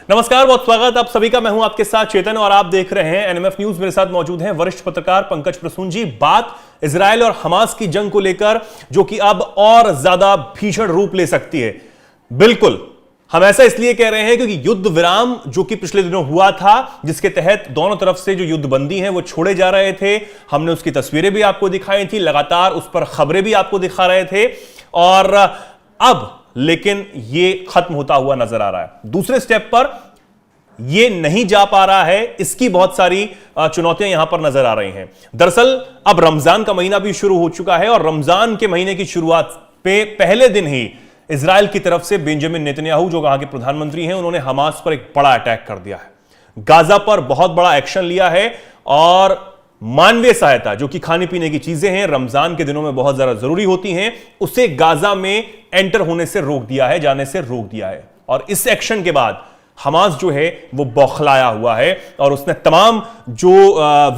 नमस्कार, बहुत स्वागत आप सभी का। मैं हूं आपके साथ चेतन और आप देख रहे हैं एनएमएफ न्यूज। मेरे साथ मौजूद हैं वरिष्ठ पत्रकार पंकज प्रसून जी। बात इजरायल और हमास की जंग को लेकर, जो कि अब और ज्यादा भीषण रूप ले सकती है। बिल्कुल, हम ऐसा इसलिए कह रहे हैं क्योंकि युद्ध विराम जो कि पिछले दिनों हुआ था, जिसके तहत दोनों तरफ से जो युद्धबंदी हैं वो छोड़े जा रहे थे, हमने उसकी तस्वीरें भी आपको दिखाई थी, लगातार उस पर खबरें भी आपको दिखा रहे थे, और अब लेकिन ये खत्म होता हुआ नजर आ रहा है। दूसरे स्टेप पर ये नहीं जा पा रहा है, इसकी बहुत सारी चुनौतियां यहां पर नजर आ रही हैं। दरअसल अब रमजान का महीना भी शुरू हो चुका है और रमजान के महीने की शुरुआत पे पहले दिन ही इजराइल की तरफ से बेंजामिन नेतन्याहू, जो वहां के प्रधानमंत्री हैं, उन्होंने हमास पर एक बड़ा अटैक कर दिया है। गाजा पर बहुत बड़ा एक्शन लिया है और मानवीय सहायता, जो कि खाने पीने की चीजें हैं, रमजान के दिनों में बहुत ज्यादा जरूरी होती हैं, उसे गाजा में एंटर होने से रोक दिया है, जाने से रोक दिया है। और इस एक्शन के बाद हमास जो है वो बौखलाया हुआ है और उसने तमाम जो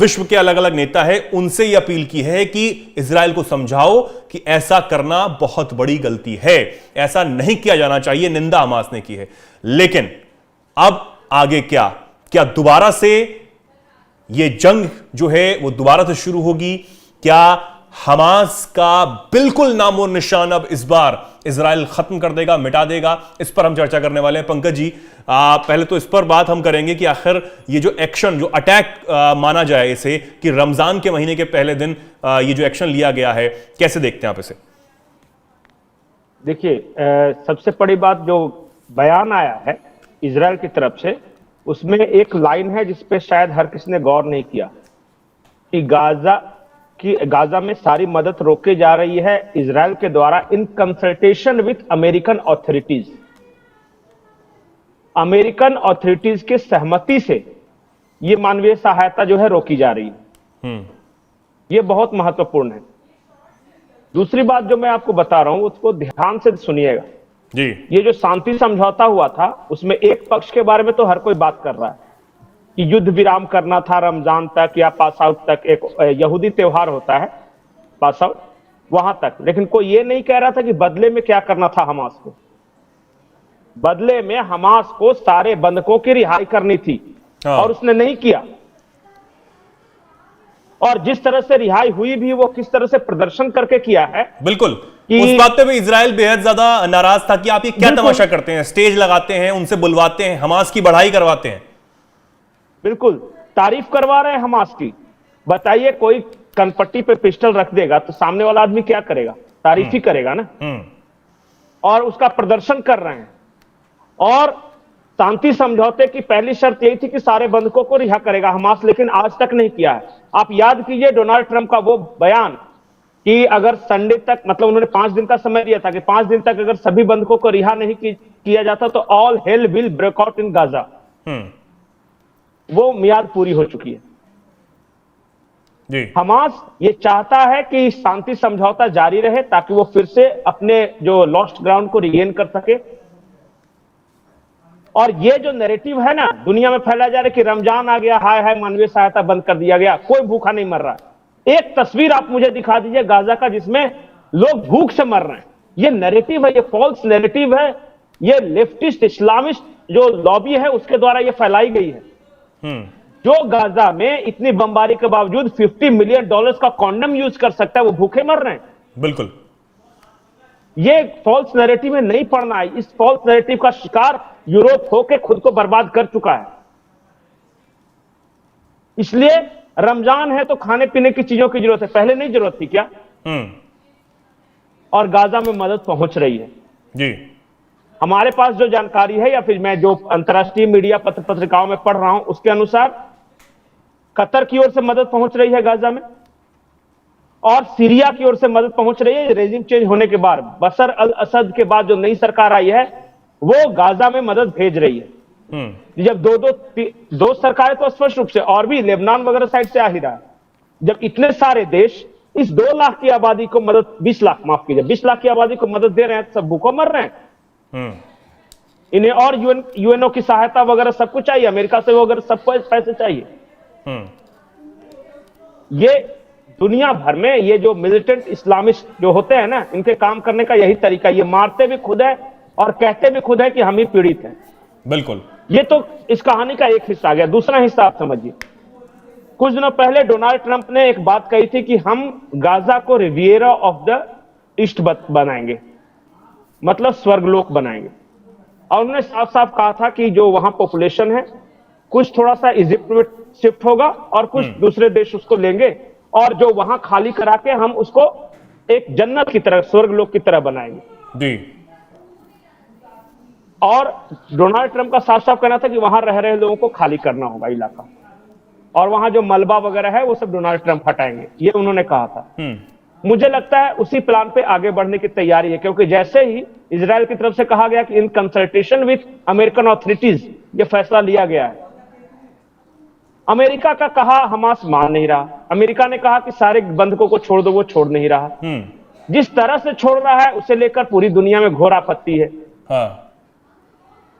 विश्व के अलग अलग नेता है उनसे यह अपील की है कि इजराइल को समझाओ कि ऐसा करना बहुत बड़ी गलती है, ऐसा नहीं किया जाना चाहिए। निंदा हमास ने की है। लेकिन अब आगे क्या क्या दोबारा से ये जंग जो है वो दोबारा से शुरू होगी? क्या हमास का बिल्कुल नामो निशान अब इस बार इजराइल खत्म कर देगा, मिटा देगा? इस पर हम चर्चा करने वाले हैं। पंकज जी, पहले तो इस पर बात हम करेंगे कि आखिर ये जो एक्शन, जो अटैक माना जाए इसे, कि रमजान के महीने के पहले दिन ये जो एक्शन लिया गया है, कैसे देखते हैं आप इसे? देखिए, सबसे बड़ी बात जो बयान आया है इजराइल की तरफ से, उसमें एक लाइन है जिसपे शायद हर किसी ने गौर नहीं किया कि गाजा में सारी मदद रोके जा रही है इजराइल के द्वारा in consultation with American authorities. American authorities के सहमति से ये मानवीय सहायता जो है रोकी जा रही है। ये बहुत महत्वपूर्ण है। दूसरी बात जो मैं आपको बता रहा हूं उसको ध्यान से सुनिएगा जी। ये जो शांति समझौता हुआ था उसमें एक पक्ष के बारे में तो हर कोई बात कर रहा है कि युद्ध विराम करना था रमजान तक या पास आउट तक, एक यहूदी त्योहार होता है पास आउट, वहां तक। लेकिन कोई ये नहीं कह रहा था कि बदले में क्या करना था हमास को। बदले में हमास को सारे बंधकों की रिहाई करनी थी और उसने नहीं किया। और जिस तरह से रिहाई हुई भी, वो किस तरह से प्रदर्शन करके किया है। बिल्कुल, उस बात पे भी इजराइल बेहद ज्यादा नाराज था कि आप ये क्या तमाशा करते हैं, स्टेज लगाते हैं, उनसे बुलवाते हैं, हमास की बढ़ाई करवाते हैं। बिल्कुल तारीफ करवा रहे हैं हमास की। बताइए, कोई कनपट्टी पे पिस्टल रख देगा तो सामने वाला आदमी क्या करेगा? तारीफ ही करेगा ना। और उसका प्रदर्शन कर रहे हैं। और शांति समझौते की पहली शर्त यही थी कि सारे बंधकों को रिहा करेगा हमास, लेकिन आज तक नहीं किया है। आप याद कीजिए डोनाल्ड ट्रंप का वो बयान कि अगर संडे तक, मतलब उन्होंने 5 दिन का समय दिया था कि 5 दिन तक अगर सभी बंधकों को रिहा नहीं किया जाता तो all hell will break out in Gaza. वो मियाद पूरी हो चुकी है जी। हमास ये चाहता है कि शांति समझौता जारी रहे ताकि वो फिर से अपने जो लॉस्ट ग्राउंड को रिगेन कर सके। और ये जो नैरेटिव है ना दुनिया में फैलाया जा रहा है कि रमजान आ गया, हाय हाय मानवीय सहायता बंद कर दिया गया, कोई भूखा नहीं मर रहा है। एक तस्वीर आप मुझे दिखा दीजिए गाजा का जिसमें लोग भूख से मर रहे हैं। ये नैरेटिव है, ये फॉल्स नैरेटिव है, ये लेफ्टिस्ट इस्लामिस्ट जो लॉबी है उसके द्वारा ये फैलाई गई है। जो गाजा में इतनी बमबारी के बावजूद $50 मिलियन का कॉन्डम यूज कर सकता है, वो भूखे मर रहे हैं। बिल्कुल, ये फॉल्स नैरेटिव में नहीं पड़ना है। इस फॉल्स नैरेटिव का शिकार यूरोप होकर खुद को बर्बाद कर चुका है। इसलिए रमजान है तो खाने पीने की चीजों की जरूरत है, पहले नहीं जरूरत थी क्या? और गाजा में मदद पहुंच रही है जी। हमारे पास जो जानकारी है या फिर मैं जो अंतर्राष्ट्रीय मीडिया पत्रिकाओं में पढ़ रहा हूं उसके अनुसार कतर की ओर से मदद पहुंच रही है गाजा में, और सीरिया की ओर से मदद पहुंच रही है। रेजिम चेंज होने के बाद, बशर अल असद के बाद जो नई सरकार आई है वो गाजा में मदद भेज रही है। जब दो सरकारें तो स्पष्ट रूप से, और भी लेबनान वगैरह साइड से आ ही रहा है। जब इतने सारे देश इस 2 लाख की आबादी को मदद, 20 लाख माफ कीजिए, 20 लाख की आबादी को मदद दे रहे हैं, सब भूखों मर रहे हैं। इन्हें और यूएनओ की सहायता वगैरह सब कुछ चाहिए, अमेरिका से वगैरह सबको पैसे चाहिए। ये दुनिया भर में ये जो मिलिटेंट इस्लामिस्ट जो होते हैं ना, इनके काम करने का यही तरीका। ये मारते भी खुद है और कहते भी खुद है कि हम ही पीड़ित हैं। बिल्कुल। ये तो इस कहानी का एक हिस्सा आ गया। दूसरा हिस्सा आप समझिए, कुछ दिनों पहले डोनाल्ड ट्रंप ने एक बात कही थी कि हम गाजा को रिवियरा ऑफ द ईस्ट बनाएंगे, मतलब स्वर्गलोक बनाएंगे। और उन्होंने साफ साफ कहा था कि जो वहां पॉपुलेशन है कुछ थोड़ा सा इजिप्ट में शिफ्ट होगा और कुछ दूसरे देश उसको लेंगे, और जो वहां खाली करा के हम उसको एक जन्नत की तरह, स्वर्गलोक की तरह बनाएंगे जी। और डोनाल्ड ट्रंप का साफ साफ कहना था कि वहां रह रहे लोगों को खाली करना होगा इलाका, और वहां जो मलबा वगैरह है वो सब डोनाल्ड ट्रंप हटाएंगे, ये उन्होंने कहा था। मुझे लगता है उसी प्लान पे आगे बढ़ने की तैयारी है, क्योंकि जैसे ही इजराइल की तरफ से कहा गया कि in consultation with American authorities ये फैसला लिया गया है, अमेरिका का कहा हमास मान नहीं रहा। अमेरिका ने कहा कि सारे बंधकों को छोड़ दो, वो छोड़ नहीं रहा। जिस तरह से छोड़ रहा है उसे लेकर पूरी दुनिया में घोर आपत्ति है। हाँ।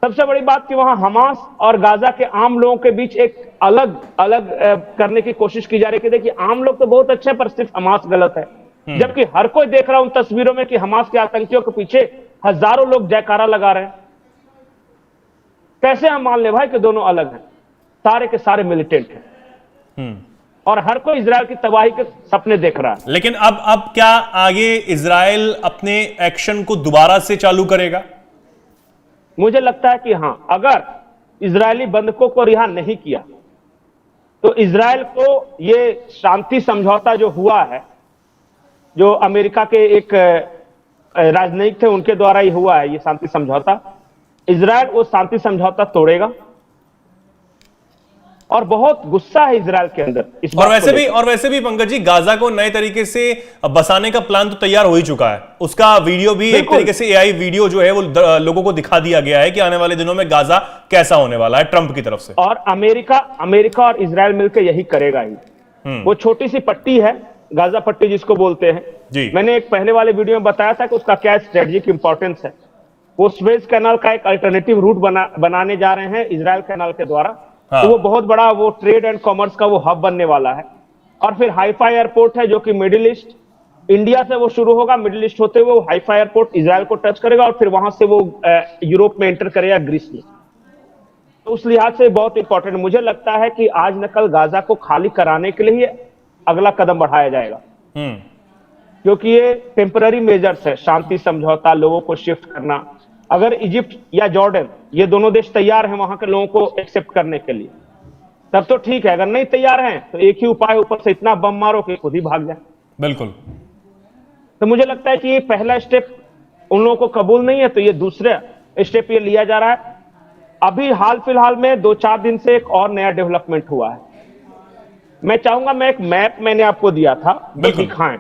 सबसे बड़ी बात कि वहां हमास और गाजा के आम लोगों के बीच एक अलग अलग करने की कोशिश की जा रही है कि देखिए आम लोग तो बहुत अच्छे पर सिर्फ हमास गलत है, जबकि हर कोई देख रहा है उन तस्वीरों में कि हमास के आतंकियों के पीछे हजारों लोग जयकारा लगा रहे हैं। कैसे हम मान ले भाई कि दोनों अलग हैं? सारे के सारे मिलिटेंट हैं और हर कोई इजराइल की तबाही के सपने देख रहा है। लेकिन अब क्या आगे इजराइल अपने एक्शन को दोबारा से चालू करेगा? मुझे लगता है कि हां, अगर इजरायली बंधकों को रिहा नहीं किया तो इजराइल को ये शांति समझौता जो हुआ है, जो अमेरिका के एक राजनयिक थे उनके द्वारा ही हुआ है ये शांति समझौता, इजराइल वो शांति समझौता तोड़ेगा। और बहुत गुस्सा है इजराइल के अंदर इस बात और वैसे भी पंकज जी, गाजा को नए तरीके से बसाने का प्लान तो तैयार हो ही चुका है। उसका वीडियो भी एक तरीके से एआई वीडियो जो है वो लोगों को दिखा दिया गया है कि आने वाले दिनों में गाजा कैसा होने वाला है ट्रंप की तरफ से। और अमेरिका और इजराइल मिलकर यही करेगा ही। वो छोटी सी पट्टी है, गाजा पट्टी जिसको बोलते हैं जी। मैंने एक पहले वाले वीडियो में बताया था कि उसका क्या स्ट्रेटेजिक इंपॉर्टेंस है। वो स्वेज कैनाल का एक अल्टरनेटिव रूट बनाने जा रहे हैं इजराइल कैनाल के द्वारा। हाँ। तो वो बहुत बड़ा वो ट्रेड एंड कॉमर्स का वो हब बनने वाला है। और फिर हाइफा एयरपोर्ट है जो कि मिडिल ईस्ट, इंडिया से वो शुरू होगा, मिडिल ईस्ट होते हुए वो हाइफा एयरपोर्ट इजराइल को टच करेगा और फिर वहां से वो यूरोप में एंटर करेगा, ग्रीस में। तो उस लिहाज से बहुत इंपॉर्टेंट मुझे लगता है कि आज न कल गाजा को खाली कराने के लिए अगला कदम बढ़ाया जाएगा, क्योंकि ये टेम्पररी मेजर्स है, शांति समझौता, लोगों को शिफ्ट करना। अगर इजिप्ट या जॉर्डन ये दोनों देश तैयार हैं वहां के लोगों को एक्सेप्ट करने के लिए तब तो ठीक है, अगर नहीं तैयार हैं तो एक ही उपाय, ऊपर से इतना बम मारो कि खुद ही भाग जाए। बिल्कुल। तो मुझे लगता है कि ये पहला स्टेप उन लोगों को कबूल नहीं है, तो ये दूसरा स्टेप ये लिया जा रहा है। अभी हाल फिलहाल में 2-4 दिन से एक और नया डेवलपमेंट हुआ है। मैं चाहूंगा, मैं एक मैप मैंने आपको दिया था, दिखाएं।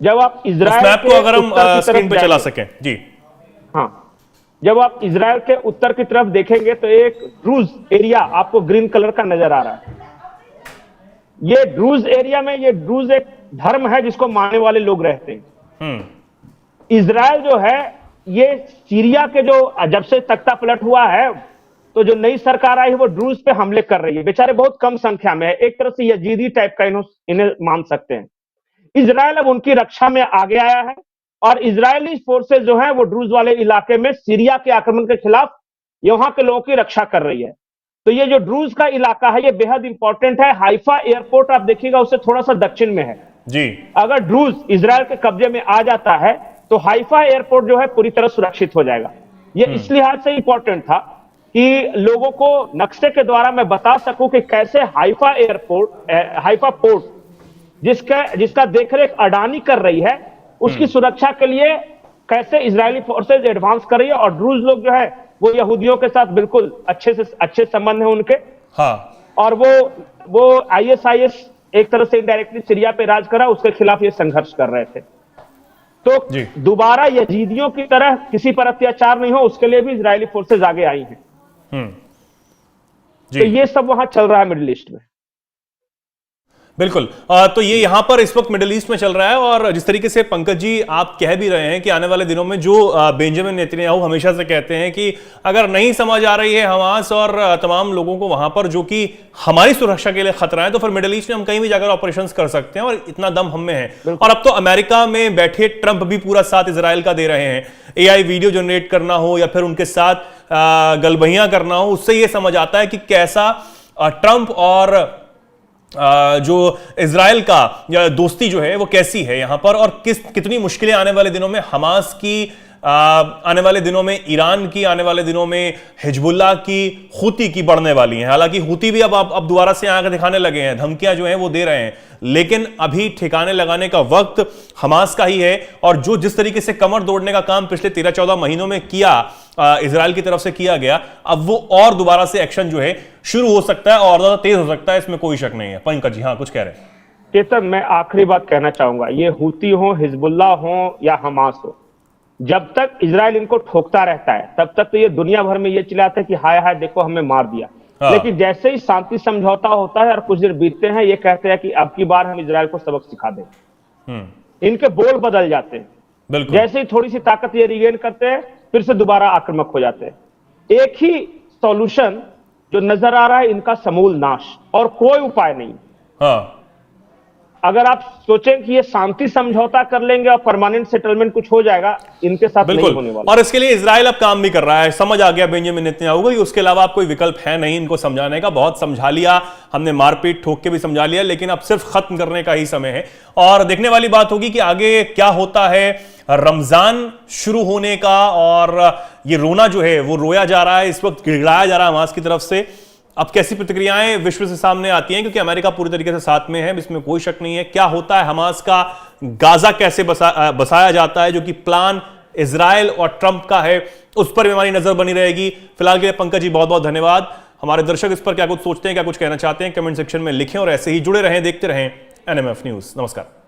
जब आप इजराइल मैप को अगर हम स्क्रीन पे चला सकें जी। हाँ, जब आप इजराइल के उत्तर की तरफ देखेंगे तो एक ड्रूज एरिया आपको ग्रीन कलर का नजर आ रहा है। ये ड्रूज एरिया में, ये ड्रूज एक धर्म है जिसको मानने वाले लोग रहते हैं। इजराइल जो है ये सीरिया के जो जब से तख्ता पलट हुआ है तो जो नई सरकार आई है वो ड्रूज पे हमले कर रही है। बेचारे बहुत कम संख्या में है, एक तरह से यजीदी टाइप का इन्हें मान सकते हैं। इजराइल अब उनकी रक्षा में आगे आया है और इजरायली फोर्सेस जो हैं वो ड्रूज वाले इलाके में सीरिया के आक्रमण के खिलाफ वहां के लोगों की रक्षा कर रही है। तो ये जो ड्रूज का इलाका है ये बेहद इंपॉर्टेंट है। हाइफा एयरपोर्ट आप देखिएगा उससे थोड़ा सा दक्षिण में है जी। अगर ड्रूज इजराइल के कब्जे में आ जाता है तो हाइफा एयरपोर्ट जो है पूरी तरह सुरक्षित हो जाएगा। ये इस लिहाज से इंपॉर्टेंट था कि लोगों को नक्शे के द्वारा मैं बता सकूं कि कैसे हाइफा पोर्ट जिसका देखरेख अडानी कर रही है उसकी सुरक्षा के लिए कैसे इजरायली फोर्सेज एडवांस कर रही है। और ड्रूज लोग जो है वो यहूदियों के साथ बिल्कुल अच्छे संबंध है उनके। हाँ। और वो ISIS एक तरह से इनडायरेक्टली सीरिया पे राज करा, उसके खिलाफ ये संघर्ष कर रहे थे। तो दोबारा यजीदियों की तरह किसी पर अत्याचार नहीं हो उसके लिए भी इजरायली फोर्सेज आगे आई हैं। तो ये सब वहां चल रहा है मिडिल ईस्ट में। बिल्कुल। तो ये यहां पर इस वक्त मिडिल ईस्ट में चल रहा है। और जिस तरीके से पंकज जी आप कह भी रहे हैं कि आने वाले दिनों में जो बेंजामिन नेतन्याहू हमेशा से कहते हैं कि अगर नहीं समझ आ रही है हमास और तमाम लोगों को वहां पर जो कि हमारी सुरक्षा के लिए खतरा है, तो फिर मिडिल ईस्ट में हम कहीं भी जाकर ऑपरेशंस कर सकते हैं और इतना दम हम में है। और अब तो अमेरिका में बैठे ट्रंप भी पूरा साथ इजराइल का दे रहे हैं। AI वीडियो जनरेट करना हो या फिर उनके साथ गलबहियां करना हो, उससे यह समझ आता है कि कैसा ट्रंप और जो इजराइल का दोस्ती जो है वो कैसी है यहां पर, और कितनी मुश्किलें आने वाले दिनों में हमास की, आने वाले दिनों में ईरान की, आने वाले दिनों में हिजबुल्लाह की, हुती की बढ़ने वाली हैं। हालांकि हुती भी अब दोबारा से आंख दिखाने लगे हैं, धमकियां जो हैं वो दे रहे हैं, लेकिन अभी ठिकाने लगाने का वक्त हमास का ही है। और जो जिस तरीके से कमर तोड़ने का काम पिछले 13-14 महीनों में किया इजराइल की तरफ से किया गया, अब वो और दोबारा से एक्शन जो है शुरू हो सकता है और ज्यादा तेज हो सकता है, इसमें कोई शक नहीं है। पंकज जी, हाँ कुछ कह रहे हैं? चेतन, मैं आखिरी बात कहना चाहूंगा, ये हुती हो, हिजबुल्लाह हो या हमास हो, जब तक इजराइल इनको ठोकता रहता है तब तक तो ये दुनिया भर में ये चिल्लाते हैं कि हाय हाय देखो हमें मार दिया। हाँ। लेकिन जैसे ही शांति समझौता होता है और कुछ देर बीतते हैं, ये कहते हैं कि अब की बार हम इजराइल को सबक सिखा दें। इनके बोल बदल जाते हैं। बिल्कुल। जैसे ही थोड़ी सी ताकत ये रिगेन करते हैं, फिर से दोबारा आक्रामक हो जाते हैं। एक ही सॉल्यूशन जो नजर आ रहा है, इनका समूल नाश, और कोई उपाय नहीं। हाँ। अगर आप सोचें कि ये शांति समझौता कर लेंगे और परमानेंट सेटलमेंट कुछ हो जाएगा, इनके साथ नहीं होने वाला। और इसके लिए इजराइल अब काम भी कर रहा है। समझ आ गया बेंजामिन नेतन्याहू को कि उसके अलावा अब कोई विकल्प है नहीं इनको समझाने का। बहुत समझा लिया हमने, मारपीट ठोक के भी समझा लिया, लेकिन अब सिर्फ खत्म करने का ही समय है। और देखने वाली बात होगी कि आगे क्या होता है। रमजान शुरू होने का, और ये रोना जो है वो रोया जा रहा है इस वक्त, गिड़गिड़ाया जा रहा है हमास की तरफ से। अब कैसी प्रतिक्रियाएं विश्व से सामने आती हैं, क्योंकि अमेरिका पूरी तरीके से साथ में है, इसमें कोई शक नहीं है। क्या होता है हमास का, गाजा कैसे बसाया जाता है, जो कि प्लान इजराइल और ट्रंप का है, उस पर भी हमारी नजर बनी रहेगी। फिलहाल के लिए पंकज जी बहुत बहुत धन्यवाद। हमारे दर्शक इस पर क्या कुछ सोचते हैं, क्या कुछ कहना चाहते हैं, कमेंट सेक्शन में लिखें और ऐसे ही जुड़े रहें, देखते रहें एनएमएफ न्यूज। नमस्कार।